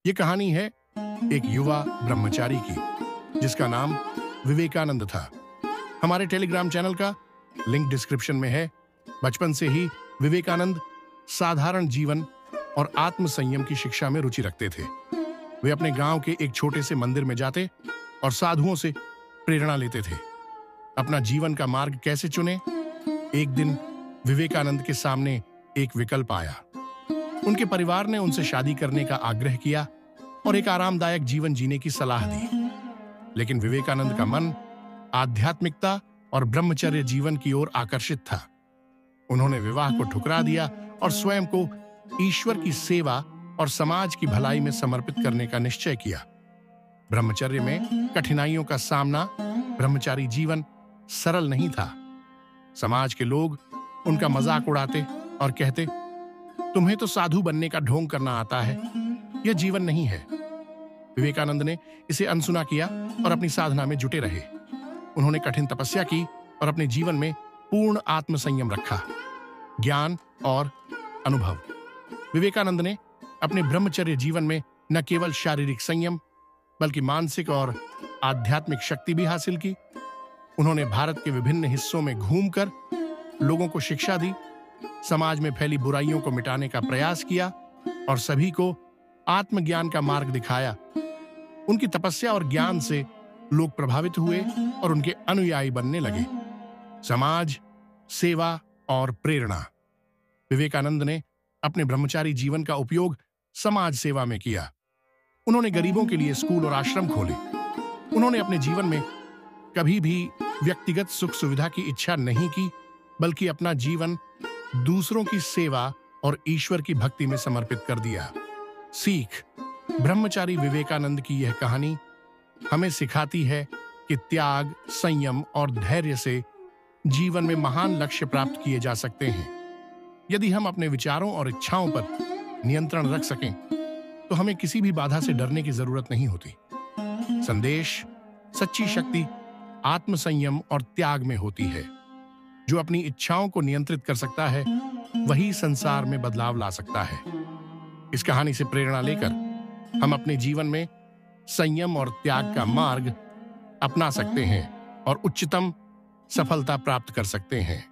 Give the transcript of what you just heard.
ये कहानी है एक युवा ब्रह्मचारी की जिसका नाम विवेकानंद था। हमारे टेलीग्राम चैनल का लिंक डिस्क्रिप्शन में है। बचपन से ही विवेकानंद साधारण जीवन और आत्म संयम की शिक्षा में रुचि रखते थे। वे अपने गांव के एक छोटे से मंदिर में जाते और साधुओं से प्रेरणा लेते थे। अपना जीवन का मार्ग कैसे चुने? एक दिन विवेकानंद के सामने एक विकल्प आया। उनके परिवार ने उनसे शादी करने का आग्रह किया और एक आरामदायक जीवन जीने की सलाह दी। लेकिन विवेकानंद का मन आध्यात्मिकता और ब्रह्मचर्य जीवन की ओर आकर्षित था। उन्होंने विवाह को ठुकरा दिया और स्वयं को ईश्वर की सेवा और समाज की भलाई में समर्पित करने का निश्चय किया। ब्रह्मचर्य में कठिनाइयों का सामना, ब्रह्मचारी जीवन सरल नहीं था। समाज के लोग उनका मजाक उड़ाते और कहते, तुम्हें तो साधु बनने का ढोंग करना आता है, यह जीवन नहीं है। विवेकानंद ने इसे अनसुना किया और अपनी साधना में जुटे रहे। उन्होंने कठिन तपस्या की और अपने जीवन में पूर्ण आत्म संयम रखा, ज्ञान और अनुभव। विवेकानंद ने अपने ब्रह्मचर्य जीवन में न केवल शारीरिक संयम बल्कि मानसिक और आध्यात्मिक शक्ति भी हासिल की। उन्होंने भारत के विभिन्न हिस्सों में घूमकर लोगों को शिक्षा दी, समाज में फैली बुराइयों को मिटाने का प्रयास किया और सभी को आत्मज्ञान का मार्ग दिखाया। उनकी तपस्या और ज्ञान से लोग प्रभावित हुए और उनके अनुयायी बनने लगे। समाज, सेवा और प्रेरणा। विवेकानंद ने अपने ब्रह्मचारी जीवन का उपयोग समाज सेवा में किया। उन्होंने गरीबों के लिए स्कूल और आश्रम खोले। उन्होंने अपने जीवन में कभी भी व्यक्तिगत सुख सुविधा की इच्छा नहीं की, बल्कि अपना जीवन दूसरों की सेवा और ईश्वर की भक्ति में समर्पित कर दिया। सीख: ब्रह्मचारी विवेकानंद की यह कहानी हमें सिखाती है कि त्याग, संयम और धैर्य से जीवन में महान लक्ष्य प्राप्त किए जा सकते हैं। यदि हम अपने विचारों और इच्छाओं पर नियंत्रण रख सकें, तो हमें किसी भी बाधा से डरने की जरूरत नहीं होती। संदेश: सच्ची शक्ति आत्मसंयम और त्याग में होती है। जो अपनी इच्छाओं को नियंत्रित कर सकता है, वही संसार में बदलाव ला सकता है। इस कहानी से प्रेरणा लेकर हम अपने जीवन में संयम और त्याग का मार्ग अपना सकते हैं और उच्चतम सफलता प्राप्त कर सकते हैं।